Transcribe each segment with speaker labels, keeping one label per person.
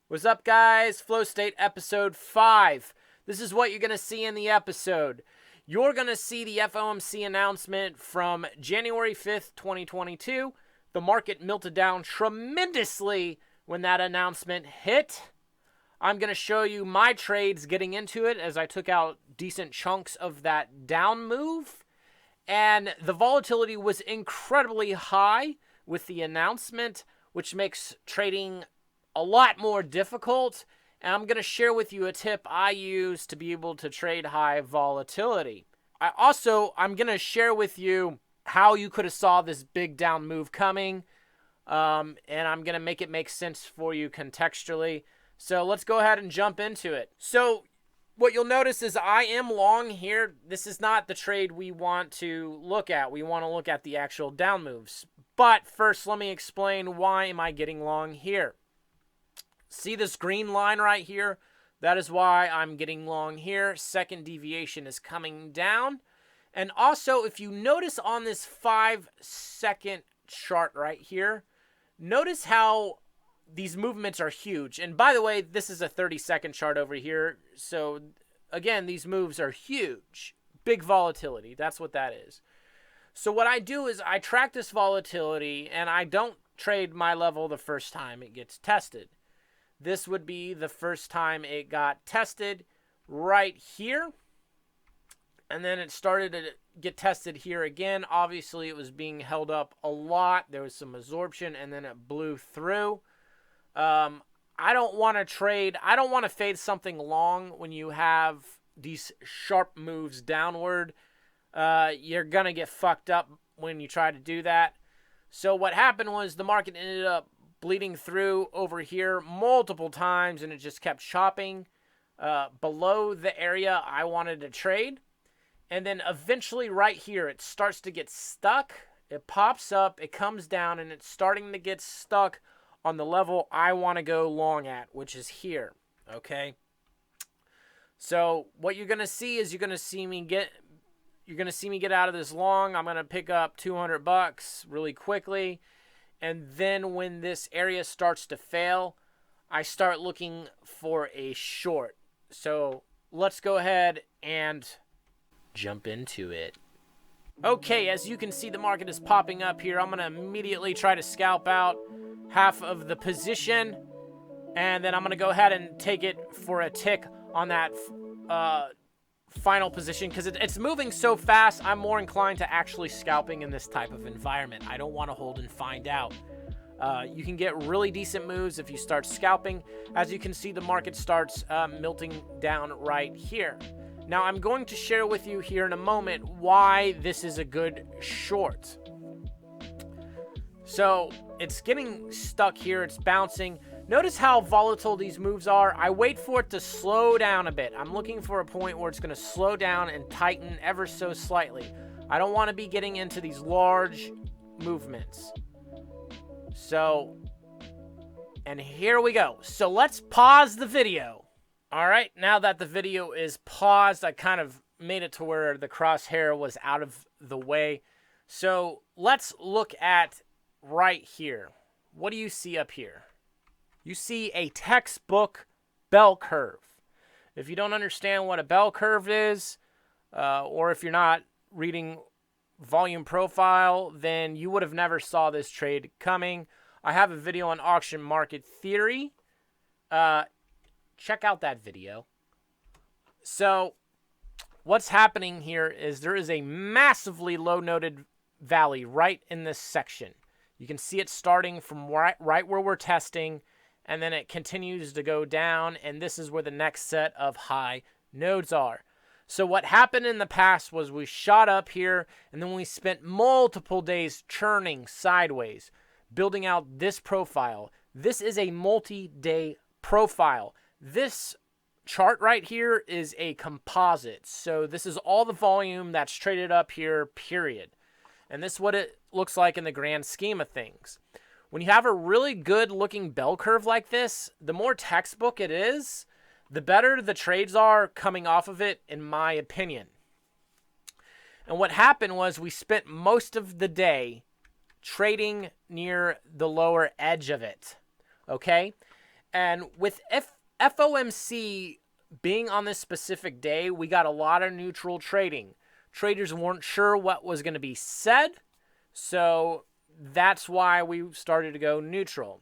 Speaker 1: What's up, guys? Flow State episode 5. This is what you're going to see in the episode. You're going to see the FOMC announcement from January 5th, 2022. The market melted down tremendously when that announcement hit. I'm going to show you my trades getting into it as I took out decent chunks of that down move. And the volatility was incredibly high with the announcement, which makes trading a lot more difficult. And I'm going to share with you a tip I use to be able to trade high volatility. I'm going to share with you how you could have saw this big down move coming. And I'm going to make it make sense for you contextually. So let's go ahead and jump into it. So what you'll notice is I am long here. This is not the trade we want to look at. We want to look at the actual down moves. But first, let me explain why am I getting long here. See this green line right here? That is why I'm getting long here. Second deviation is coming down. And also, if you notice on this 5-second chart right here, notice how these movements are huge. And by the way, this is a 30-second chart over here. So again, these moves are huge. Big volatility. That's what that is. So what I do is I track this volatility and I don't trade my level the first time it gets tested. This would be the first time it got tested right here. And then it started to get tested here again. Obviously, it was being held up a lot. There was some absorption, and then it blew through. I don't want to trade. I don't want to fade something long when you have these sharp moves downward. You're going to get fucked up when you try to do that. So what happened was the market ended up bleeding through over here multiple times, and it just kept chopping below the area I wanted to trade. And then eventually right here, it starts to get stuck. It pops up, it comes down, and it's starting to get stuck on the level I want to go long at, which is here, okay? So what you're going to see is you're going to see me get out of this long. I'm going to pick up $200 really quickly. And then when this area starts to fail, I start looking for a short. So let's go ahead and jump into it. Okay, as you can see, the market is popping up here. I'm going to immediately try to scalp out half of the position. And then I'm going to go ahead and take it for a tick on that final position, because it's moving so fast. I'm more inclined to actually scalping in this type of environment. I don't want to hold and find out. You can get really decent moves if you start scalping. As you can see, the market starts melting down right here. Now, I'm going to share with you here in a moment why this is a good short. So it's getting stuck here. It's bouncing. Notice how volatile these moves are. I wait for it to slow down a bit. I'm looking for a point where it's going to slow down and tighten ever so slightly. I don't want to be getting into these large movements. So, and here we go. So let's pause the video. All right, now that the video is paused, I kind of made it to where the crosshair was out of the way. So let's look at right here. What do you see up here? You see a textbook bell curve. If you don't understand what a bell curve is, or if you're not reading volume profile, then you would have never saw this trade coming. I have a video on auction market theory. Check out that video. So what's happening here is there is a massively low noted valley right in this section. You can see it starting from right where we're testing, and then it continues to go down, and this is where the next set of high nodes are. So what happened in the past was we shot up here, and then we spent multiple days churning sideways, building out this profile. This is a multi-day profile. This chart right here is a composite. So this is all the volume that's traded up here, period. And this is what it looks like in the grand scheme of things. When you have a really good looking bell curve like this, the more textbook it is, the better the trades are coming off of it, in my opinion. And what happened was we spent most of the day trading near the lower edge of it, okay? And with FOMC being on this specific day, we got a lot of neutral trading. Traders weren't sure what was going to be said, so that's why we started to go neutral.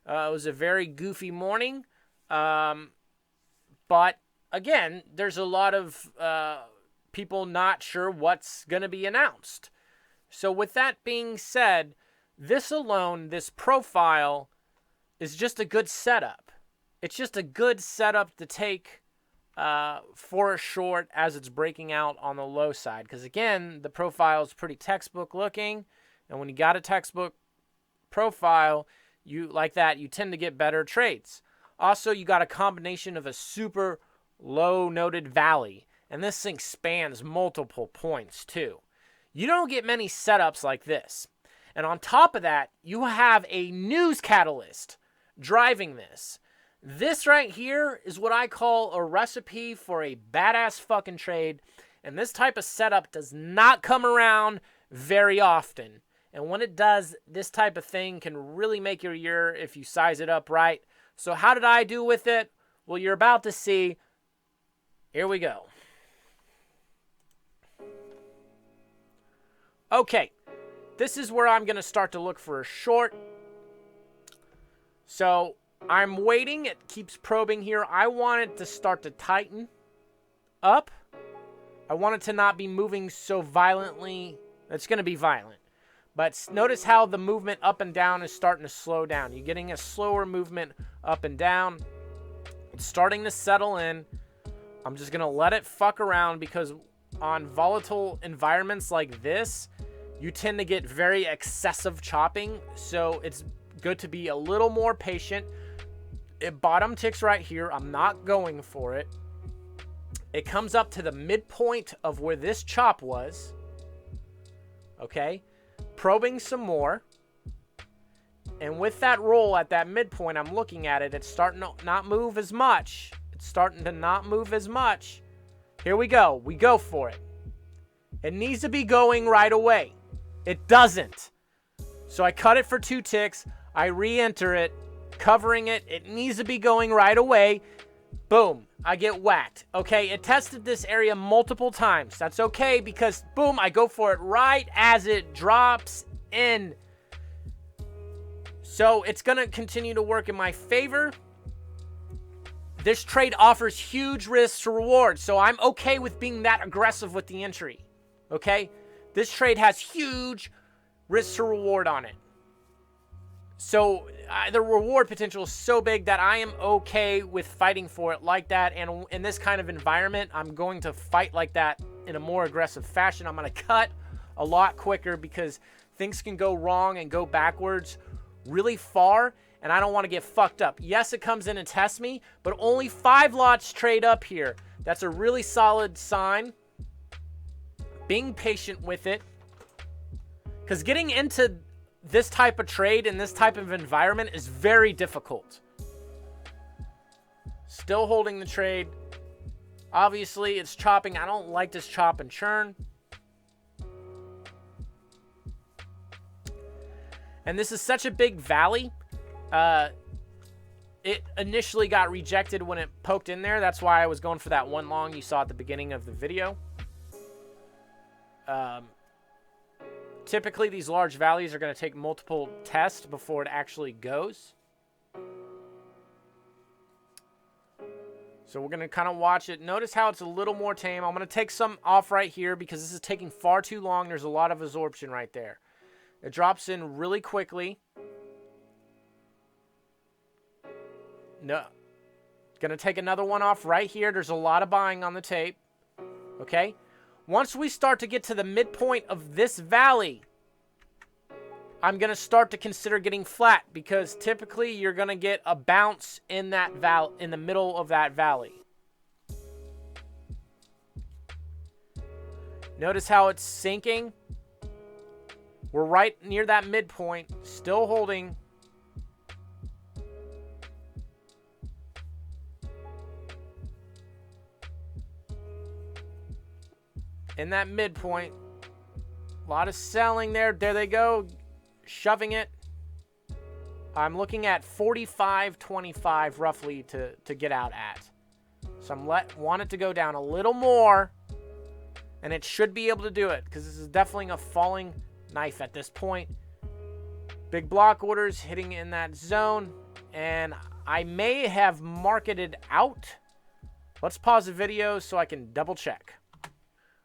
Speaker 1: It was a very goofy morning, but again, there's a lot of people not sure what's going to be announced. So with that being said, this alone, this profile, is just a good setup. It's just a good setup to take for a short as it's breaking out on the low side. Because again, the profile is pretty textbook looking. And when you got a textbook profile, you like that, you tend to get better trades. Also, you got a combination of a super low noted valley. And this thing spans multiple points too. You don't get many setups like this. And on top of that, you have a news catalyst driving this. This right here is what I call a recipe for a badass fucking trade. And this type of setup does not come around very often. And when it does, this type of thing can really make your year if you size it up right. So how did I do with it? Well, you're about to see. Here we go. Okay. This is where I'm going to start to look for a short. So I'm waiting. It keeps probing here. I want it to start to tighten up. I want it to not be moving so violently. It's going to be violent. But notice how the movement up and down is starting to slow down. You're getting a slower movement up and down. It's starting to settle in. I'm just going to let it fuck around because on volatile environments like this, you tend to get very excessive chopping. So it's good to be a little more patient. It bottom ticks right here. I'm not going for it. It comes up to the midpoint of where this chop was. Okay. Probing some more. And with that roll at that midpoint, I'm looking at it. It's starting to not move as much. It's starting to not move as much. Here we go. We go for it. It needs to be going right away. It doesn't. So I cut it for 2 ticks. I re-enter it, covering it. It needs to be going right away. Boom. I get whacked. Okay, it tested this area multiple times. That's okay because, boom, I go for it right as it drops in. So it's going to continue to work in my favor. This trade offers huge risks to reward, so I'm okay with being that aggressive with the entry. Okay? This trade has huge risk to reward on it. So the reward potential is so big that I am okay with fighting for it like that. And in this kind of environment, I'm going to fight like that in a more aggressive fashion. I'm going to cut a lot quicker because things can go wrong and go backwards really far. And I don't want to get fucked up. Yes, it comes in and tests me, but only 5 lots trade up here. That's a really solid sign. Being patient with it. Because getting into this type of trade in this type of environment is very difficult. Still holding the trade. Obviously, it's chopping. I don't like this chop and churn. And this is such a big valley. It initially got rejected when it poked in there. That's why I was going for that one long you saw at the beginning of the video. Typically, these large valleys are going to take multiple tests before it actually goes. So we're going to kind of watch it. Notice how it's a little more tame. I'm going to take some off right here because this is taking far too long. There's a lot of absorption right there. It drops in really quickly. No. Going to take another one off right here. There's a lot of buying on the tape. Okay. Once we start to get to the midpoint of this valley, I'm going to start to consider getting flat because typically you're going to get a bounce in that in the middle of that valley. Notice how it's sinking. We're right near that midpoint, still holding. In that midpoint. A lot of selling there. There they go. Shoving it. I'm looking at 45.25 roughly to get out at. So want it to go down a little more, and it should be able to do it because this is definitely a falling knife at this point. Big block orders hitting in that zone, and I may have marketed out. Let's pause the video so I can double check.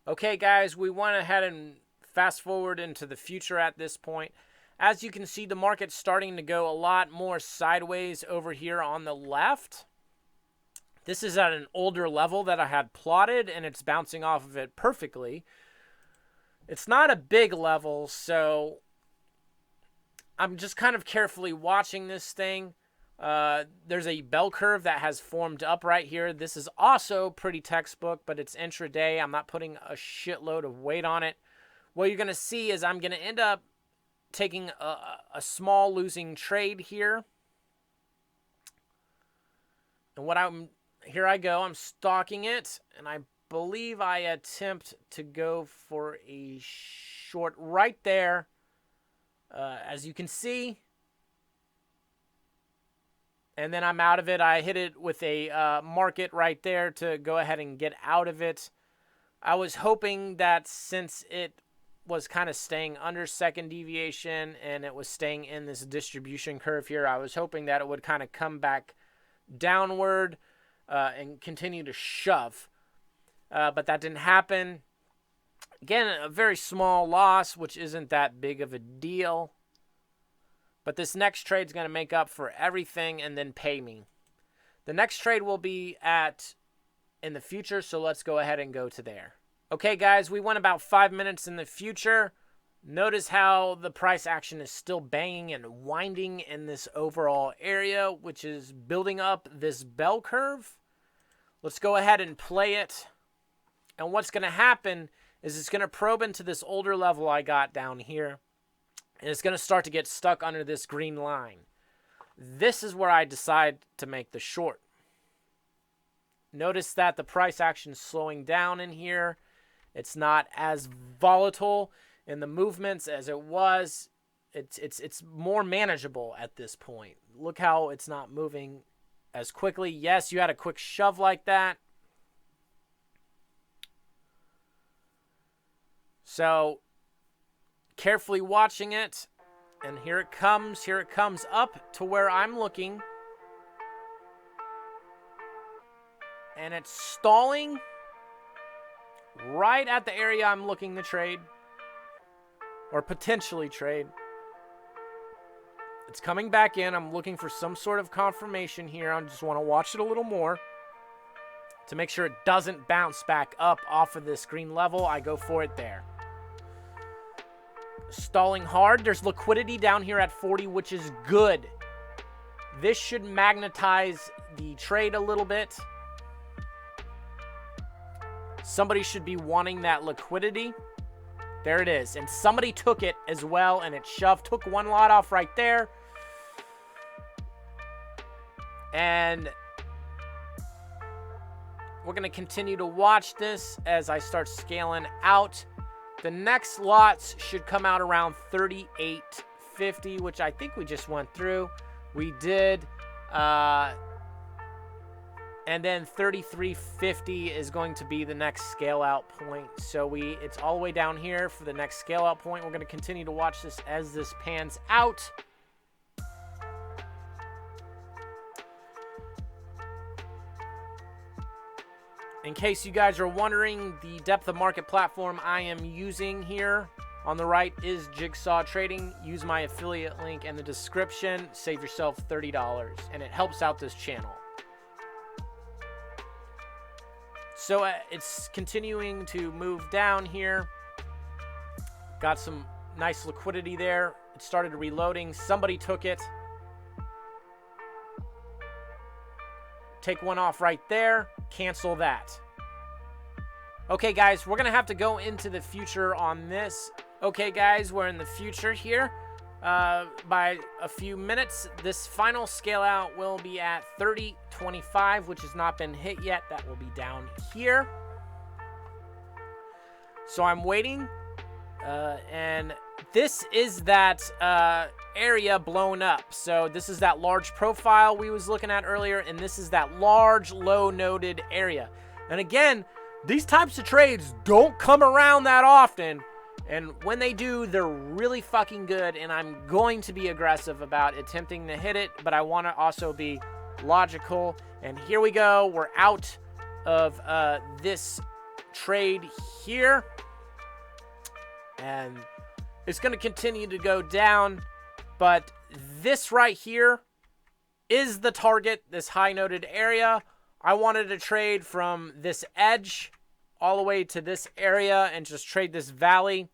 Speaker 1: Okay, guys, we went ahead and fast forward into the future at this point. As you can see, the market's starting to go a lot more sideways over here on the left. This is at an older level that I had plotted, and it's bouncing off of it perfectly. It's not a big level, so I'm just kind of carefully watching this thing. There's a bell curve that has formed up right here. This is also pretty textbook, but it's intraday. I'm not putting a shitload of weight on it. What you're going to see is I'm going to end up taking a small losing trade here. And here I go. I'm stalking it, and I believe I attempt to go for a short right there. As you can see. And then I'm out of it. I hit it with a market right there to go ahead and get out of it. I was hoping that since it was kind of staying under second deviation and it was staying in this distribution curve here, I was hoping that it would kind of come back downward and continue to shove. But that didn't happen. Again, a very small loss, which isn't that big of a deal. But this next trade is going to make up for everything and then pay me. The next trade will be in the future, so let's go ahead and go to there. Okay, guys, we went about 5 minutes in the future. Notice how the price action is still banging and winding in this overall area, which is building up this bell curve. Let's go ahead and play it. And what's going to happen is it's going to probe into this older level I got down here. And it's going to start to get stuck under this green line. This is where I decide to make the short. Notice that the price action is slowing down in here. It's not as volatile in the movements as it was. It's more manageable at this point. Look how it's not moving as quickly. Yes, you had a quick shove like that. So carefully watching it, and here it comes up to where I'm looking, and it's stalling right at the area I'm looking to trade, or potentially trade. It's coming back in. I'm looking for some sort of confirmation here. I just want to watch it a little more to make sure it doesn't bounce back up off of this green level. I go for it there. Stalling hard. There's liquidity down here at 40, which is good. This should magnetize the trade a little bit. Somebody should be wanting that liquidity. There it is. And somebody took it as well, and it shoved. Took one lot off right there. And we're going to continue to watch this as I start scaling out. The next lots should come out around 38.50, which I think we just went through. We did. And then 33.50 is going to be the next scale out point. So it's all the way down here for the next scale out point. We're going to continue to watch this as this pans out. In case you guys are wondering, the depth of market platform I am using here on the right is Jigsaw Trading. Use my affiliate link in the description. Save yourself $30, and it helps out this channel. So it's continuing to move down here. Got some nice liquidity there. It started reloading. Somebody took it. Take one off right there. Cancel that. Okay, guys, we're going to have to go into the future on this. Okay, guys, we're in the future here. By a few minutes, this final scale out will be at 30.25, which has not been hit yet. That will be down here. So I'm waiting, and this is that area blown up. So this is that large profile we was looking at earlier, and this is that large low noted area. And again, these types of trades don't come around that often, and when they do, they're really fucking good, and I'm going to be aggressive about attempting to hit it, but I want to also be logical. And here we go. We're out of this trade here, and it's going to continue to go down, but this right here is the target, this high noted area. I wanted to trade from this edge all the way to this area and just trade this valley.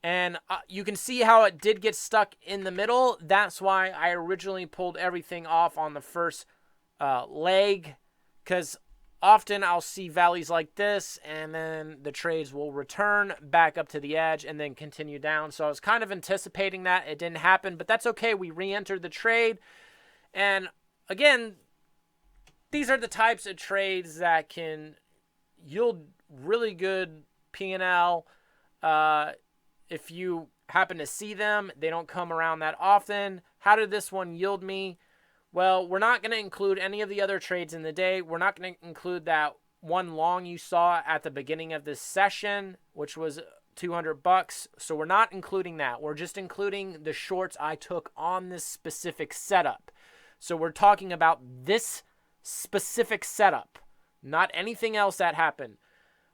Speaker 1: And you can see how it did get stuck in the middle. That's why I originally pulled everything off on the first leg, because often I'll see valleys like this, and then the trades will return back up to the edge and then continue down. So I was kind of anticipating that. It didn't happen, but that's okay. We re-entered the trade. And again, these are the types of trades that can yield really good P&L. If you happen to see them, they don't come around that often. How did this one yield me? Well, we're not going to include any of the other trades in the day. We're not going to include that one long you saw at the beginning of this session, which was $200. So we're not including that. We're just including the shorts I took on this specific setup. So we're talking about this specific setup, not anything else that happened.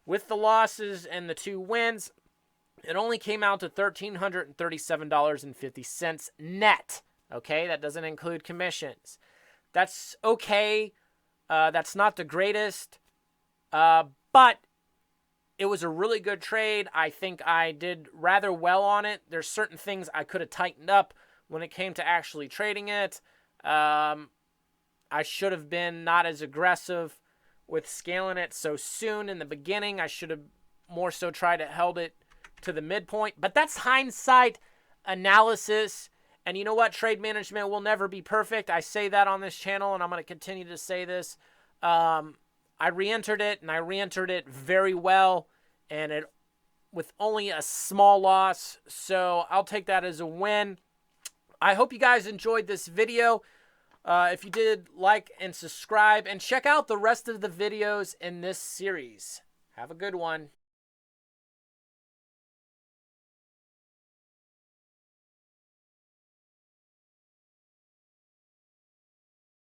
Speaker 1: With the losses and the 2 wins, it only came out to $1,337.50 net. Okay, that doesn't include commissions. That's okay. That's not the greatest, but it was a really good trade. I think I did rather well on it. There's certain things I could have tightened up when it came to actually trading it. I should have been not as aggressive with scaling it so soon in the beginning. I should have more so tried to held it to the midpoint, but that's hindsight analysis. And you know what? Trade management will never be perfect. I say that on this channel, and I'm going to continue to say this. I re-entered it, and I re-entered it very well, and it with only a small loss. So I'll take that as a win. I hope you guys enjoyed this video. If you did, like and subscribe, and check out the rest of the videos in this series. Have a good one.